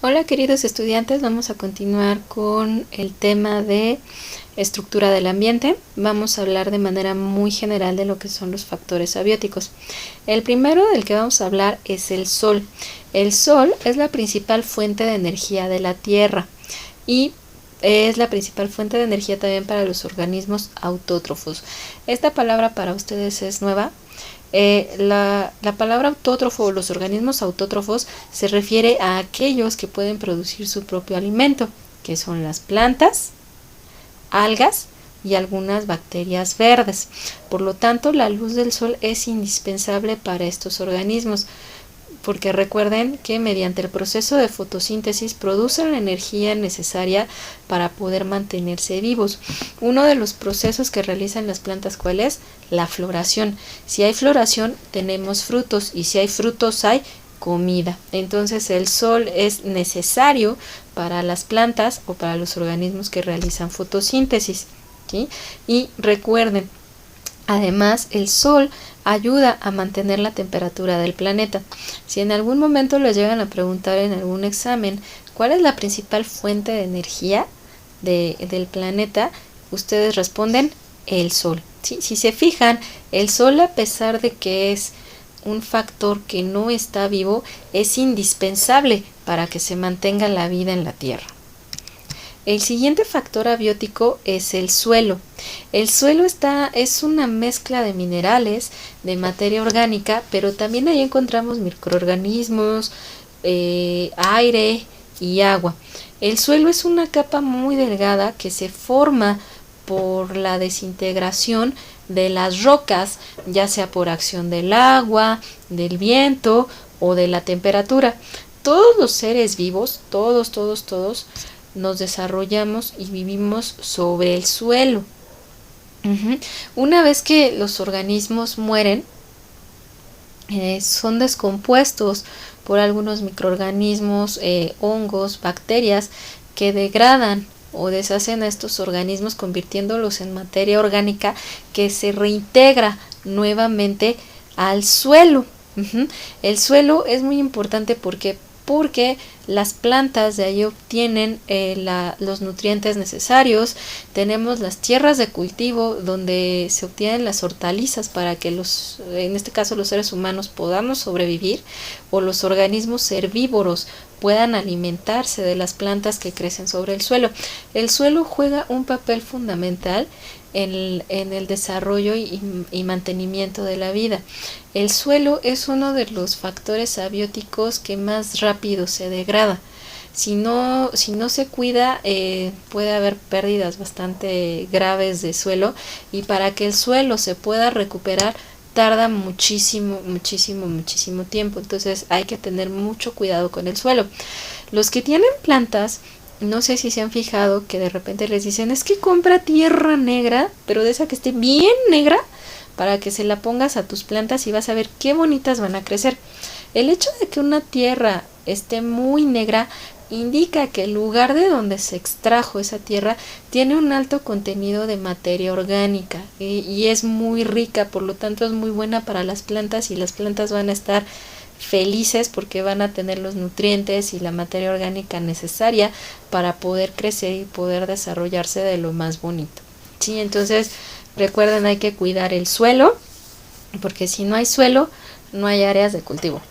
Hola queridos estudiantes, vamos a continuar con el tema de estructura del ambiente. Vamos a hablar de manera muy general de lo que son los factores abióticos. El primero del que vamos a hablar es el sol. El sol es la principal fuente de energía de la Tierra y es la principal fuente de energía también para los organismos autótrofos. Esta palabra para ustedes es nueva. La palabra autótrofo o los organismos autótrofos se refiere a aquellos que pueden producir su propio alimento, que son las plantas, algas y algunas bacterias verdes. Por lo tanto, la luz del sol es indispensable para estos organismos, porque recuerden que mediante el proceso de fotosíntesis producen la energía necesaria para poder mantenerse vivos. Uno de los procesos que realizan las plantas, ¿cuál es? La floración. Si hay floración, tenemos frutos, y si hay frutos, hay comida. Entonces el sol es necesario para las plantas o para los organismos que realizan fotosíntesis, ¿sí? Y recuerden, además, el sol ayuda a mantener la temperatura del planeta. Si en algún momento les llegan a preguntar en algún examen cuál es la principal fuente de energía del planeta, ustedes responden el sol. ¿Sí? Si se fijan, el sol, a pesar de que es un factor que no está vivo, es indispensable para que se mantenga la vida en la Tierra. El siguiente factor abiótico es el suelo. El suelo es una mezcla de minerales, de materia orgánica, pero también ahí encontramos microorganismos, aire y agua. El suelo es una capa muy delgada que se forma por la desintegración de las rocas, ya sea por acción del agua, del viento o de la temperatura. Todos los seres vivos, todos, nos desarrollamos y vivimos sobre el suelo. Una vez que los organismos mueren, son descompuestos por algunos microorganismos, hongos, bacterias que degradan o deshacen a estos organismos convirtiéndolos en materia orgánica que se reintegra nuevamente al suelo. El suelo es muy importante porque las plantas de ahí obtienen los nutrientes necesarios. Tenemos las tierras de cultivo donde se obtienen las hortalizas para que en este caso los seres humanos podamos sobrevivir, o los organismos herbívoros puedan alimentarse de las plantas que crecen sobre el suelo. El suelo juega un papel fundamental en el desarrollo y mantenimiento de la vida. El suelo es uno de los factores abióticos que más rápido se degrada. Si no se cuida, puede haber pérdidas bastante graves de suelo, y para que el suelo se pueda recuperar tarda muchísimo tiempo. Entonces hay que tener mucho cuidado con el suelo. Los que tienen plantas, no sé si se han fijado que de repente les dicen, es que compra tierra negra, pero de esa que esté bien negra, para que se la pongas a tus plantas y vas a ver qué bonitas van a crecer. El hecho de que una tierra esté muy negra indica que el lugar de donde se extrajo esa tierra tiene un alto contenido de materia orgánica y es muy rica, por lo tanto es muy buena para las plantas, y las plantas van a estar felices porque van a tener los nutrientes y la materia orgánica necesaria para poder crecer y poder desarrollarse de lo más bonito. Sí, entonces recuerden, hay que cuidar el suelo, porque si no hay suelo, no hay áreas de cultivo.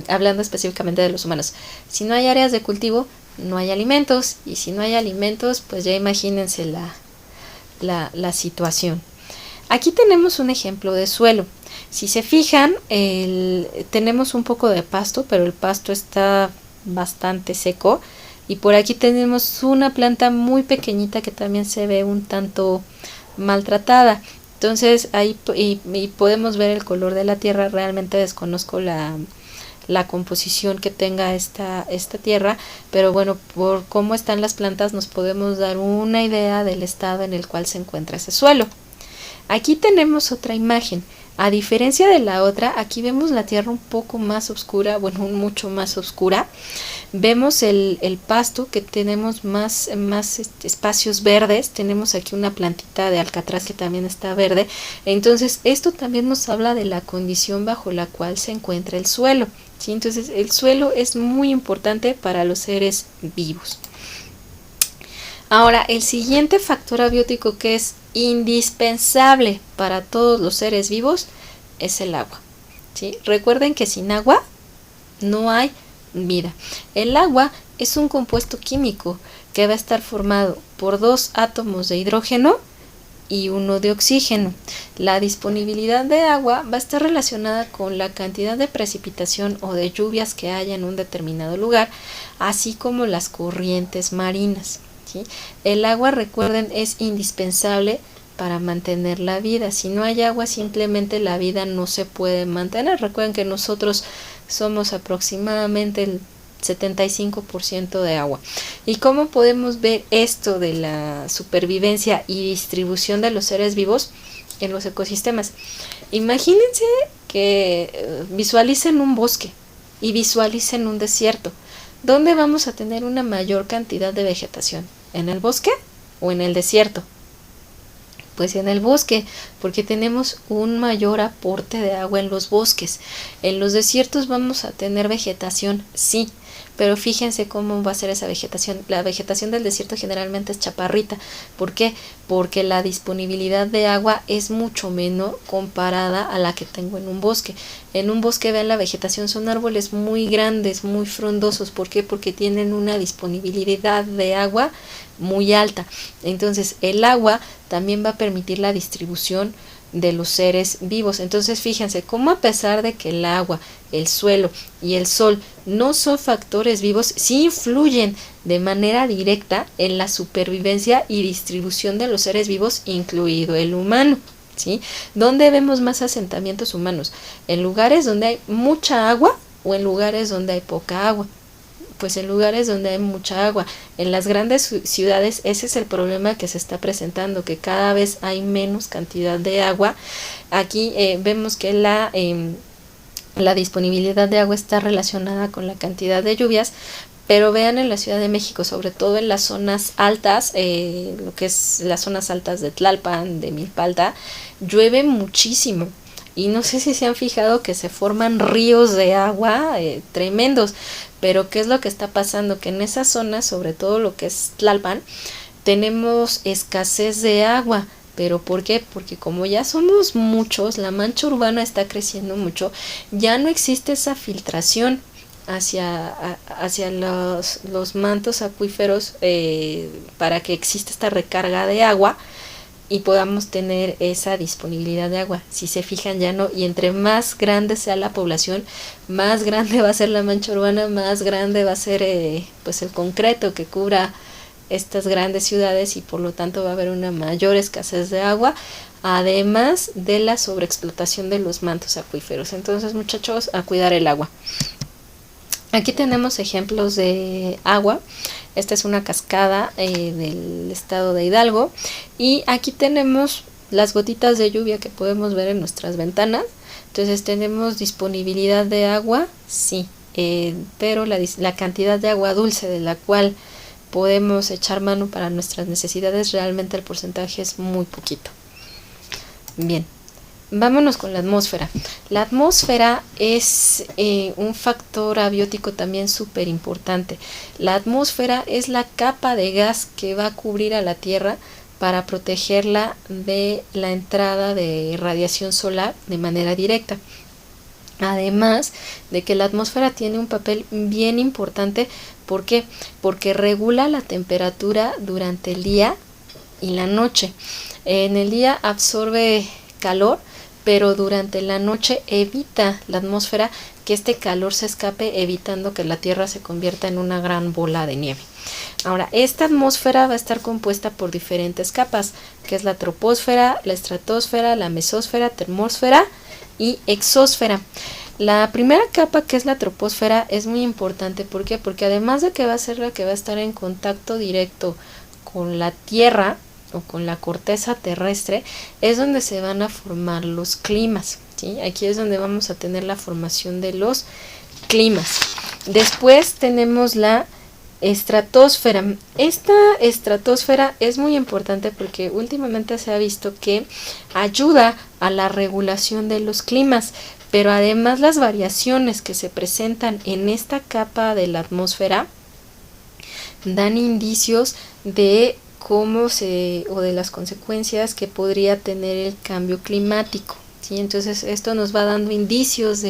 Hablando específicamente de los humanos, si no hay áreas de cultivo, no hay alimentos, y si no hay alimentos, pues ya imagínense la situación. Aquí tenemos un ejemplo de suelo. Si se fijan, tenemos un poco de pasto, pero el pasto está bastante seco, y por aquí tenemos una planta muy pequeñita que también se ve un tanto maltratada. Entonces ahí y podemos ver el color de la tierra. Realmente desconozco la composición que tenga esta tierra, pero bueno, por cómo están las plantas nos podemos dar una idea del estado en el cual se encuentra ese suelo. Aquí tenemos otra imagen. A diferencia de la otra, aquí vemos la tierra un poco más oscura, bueno, mucho más oscura. Vemos el pasto, que tenemos más espacios verdes. Tenemos aquí una plantita de alcatraz que también está verde. Entonces esto también nos habla de la condición bajo la cual se encuentra el suelo. ¿sí? Entonces el suelo es muy importante para los seres vivos. Ahora, el siguiente factor abiótico que es indispensable para todos los seres vivos es el agua, ¿sí? Recuerden que sin agua no hay vida. El agua es un compuesto químico que va a estar formado por 2 átomos de hidrógeno y 1 de oxígeno. La disponibilidad de agua va a estar relacionada con la cantidad de precipitación o de lluvias que haya en un determinado lugar, así como las corrientes marinas, ¿sí? El agua, recuerden, es indispensable para mantener la vida. Si no hay agua, simplemente la vida no se puede mantener. Recuerden que nosotros somos aproximadamente el 75% de agua. ¿Y cómo podemos ver esto de la supervivencia y distribución de los seres vivos en los ecosistemas? Imagínense que visualicen un bosque y visualicen un desierto. ¿Dónde vamos a tener una mayor cantidad de vegetación? ¿En el bosque o en el desierto? Pues en el bosque, porque tenemos un mayor aporte de agua en los bosques. En los desiertos vamos a tener vegetación, sí, pero fíjense cómo va a ser esa vegetación. La vegetación del desierto generalmente es chaparrita. ¿Por qué? Porque la disponibilidad de agua es mucho menor comparada a la que tengo en un bosque. En un bosque, vean, la vegetación son árboles muy grandes, muy frondosos. ¿Por qué? Porque tienen una disponibilidad de agua muy alta. Entonces el agua también va a permitir la distribución de los seres vivos. Entonces fíjense cómo, a pesar de que el agua, el suelo y el sol no son factores vivos, sí influyen de manera directa en la supervivencia y distribución de los seres vivos, incluido el humano, ¿sí? ¿Dónde vemos más asentamientos humanos? ¿En lugares donde hay mucha agua o en lugares donde hay poca agua? Pues en lugares donde hay mucha agua. En las grandes ciudades ese es el problema que se está presentando, que cada vez hay menos cantidad de agua. Aquí vemos que la disponibilidad de agua está relacionada con la cantidad de lluvias, pero vean en la Ciudad de México, sobre todo en las zonas altas, lo que es las zonas altas de Tlalpan, de Milpalta, llueve muchísimo. Y no sé si se han fijado que se forman ríos de agua tremendos, pero ¿qué es lo que está pasando? Que en esas zonas, sobre todo lo que es Tlalpan, tenemos escasez de agua. ¿Pero por qué? Porque como ya somos muchos, la mancha urbana está creciendo mucho, ya no existe esa filtración hacia los mantos acuíferos para que exista esta recarga de agua y podamos tener esa disponibilidad de agua. Si se fijan, ya no, y entre más grande sea la población, más grande va a ser la mancha urbana, más grande va a ser pues el concreto que cubra estas grandes ciudades, y por lo tanto va a haber una mayor escasez de agua, además de la sobreexplotación de los mantos acuíferos. Entonces, muchachos, a cuidar el agua. Aquí tenemos ejemplos de agua. Esta es una cascada del estado de Hidalgo, y aquí tenemos las gotitas de lluvia que podemos ver en nuestras ventanas. Entonces, tenemos disponibilidad de agua, sí, pero la cantidad de agua dulce de la cual podemos echar mano para nuestras necesidades, realmente el porcentaje es muy poquito. Bien, vámonos con la atmósfera. La atmósfera es un factor abiótico también súper importante. La atmósfera es la capa de gas que va a cubrir a la Tierra para protegerla de la entrada de radiación solar de manera directa. Además de que la atmósfera tiene un papel bien importante. ¿Por qué? Porque regula la temperatura durante el día y la noche. En el día absorbe calor, pero durante la noche evita la atmósfera que este calor se escape, evitando que la Tierra se convierta en una gran bola de nieve. Ahora, esta atmósfera va a estar compuesta por diferentes capas, que es la troposfera, la estratosfera, la mesósfera, termósfera y exósfera. La primera capa, que es la troposfera, es muy importante. ¿Por qué? Porque además de que va a ser la que va a estar en contacto directo con la Tierra o con la corteza terrestre, es donde se van a formar los climas, ¿sí? Aquí es donde vamos a tener la formación de los climas. Después tenemos la estratosfera. Esta estratosfera es muy importante porque últimamente se ha visto que ayuda a la regulación de los climas. pero además las variaciones que se presentan en esta capa de la atmósfera dan indicios de cómo o de las consecuencias que podría tener el cambio climático, ¿sí? Entonces esto nos va dando indicios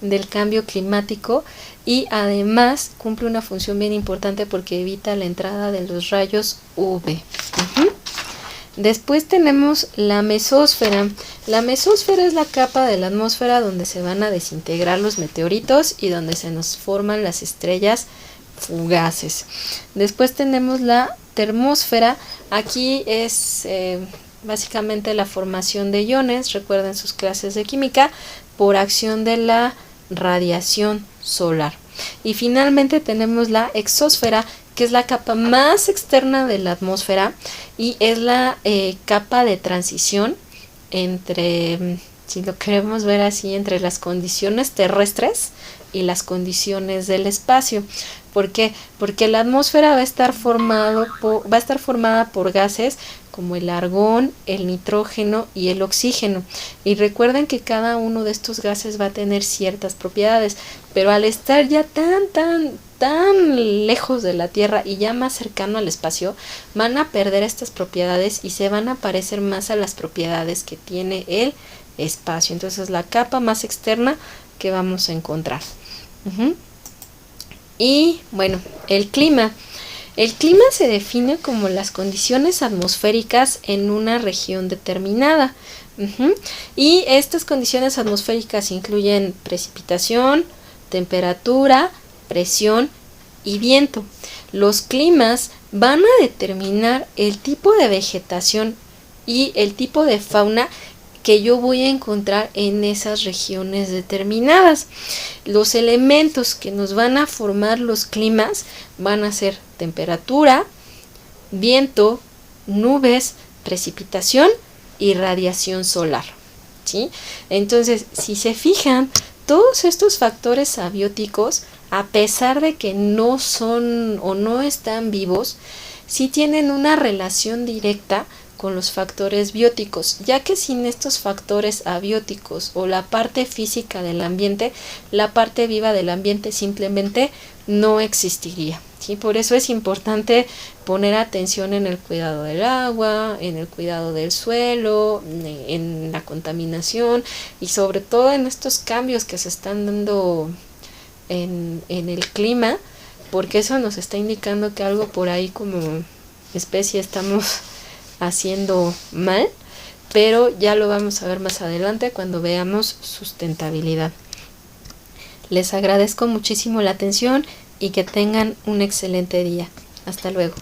del cambio climático y además cumple una función bien importante porque evita la entrada de los rayos UV. Después tenemos la mesósfera. La mesósfera es la capa de la atmósfera donde se van a desintegrar los meteoritos y donde se nos forman las estrellas fugaces. Después tenemos la termósfera. Aquí es básicamente la formación de iones, recuerden sus clases de química, por acción de la radiación solar. Y finalmente tenemos la exósfera, que es la capa más externa de la atmósfera y es la capa de transición entre, si lo queremos ver así, entre las condiciones terrestres y las condiciones del espacio. ¿Por qué? Porque la atmósfera va a estar formada por gases como el argón, el nitrógeno y el oxígeno. Y recuerden que cada uno de estos gases va a tener ciertas propiedades, pero al estar ya tan lejos de la Tierra y ya más cercano al espacio, van a perder estas propiedades y se van a parecer más a las propiedades que tiene el espacio. Entonces, la capa más externa que vamos a encontrar. Y bueno, el clima. El clima se define como las condiciones atmosféricas en una región determinada. Y estas condiciones atmosféricas incluyen precipitación, temperatura, presión y viento. Los climas van a determinar el tipo de vegetación y el tipo de fauna que yo voy a encontrar en esas regiones determinadas. Los elementos que nos van a formar los climas van a ser temperatura, viento, nubes, precipitación y radiación solar, ¿sí? Entonces, si se fijan, todos estos factores abióticos, a pesar de que no son o no están vivos, sí tienen una relación directa con los factores bióticos, ya que sin estos factores abióticos o la parte física del ambiente, la parte viva del ambiente simplemente no existiría, ¿sí? Por eso es importante poner atención en el cuidado del agua, en el cuidado del suelo, en la contaminación y sobre todo en estos cambios que se están dando en el clima, porque eso nos está indicando que algo por ahí como especie estamos haciendo mal, pero ya lo vamos a ver más adelante cuando veamos sustentabilidad. Les agradezco muchísimo la atención y que tengan un excelente día. Hasta luego.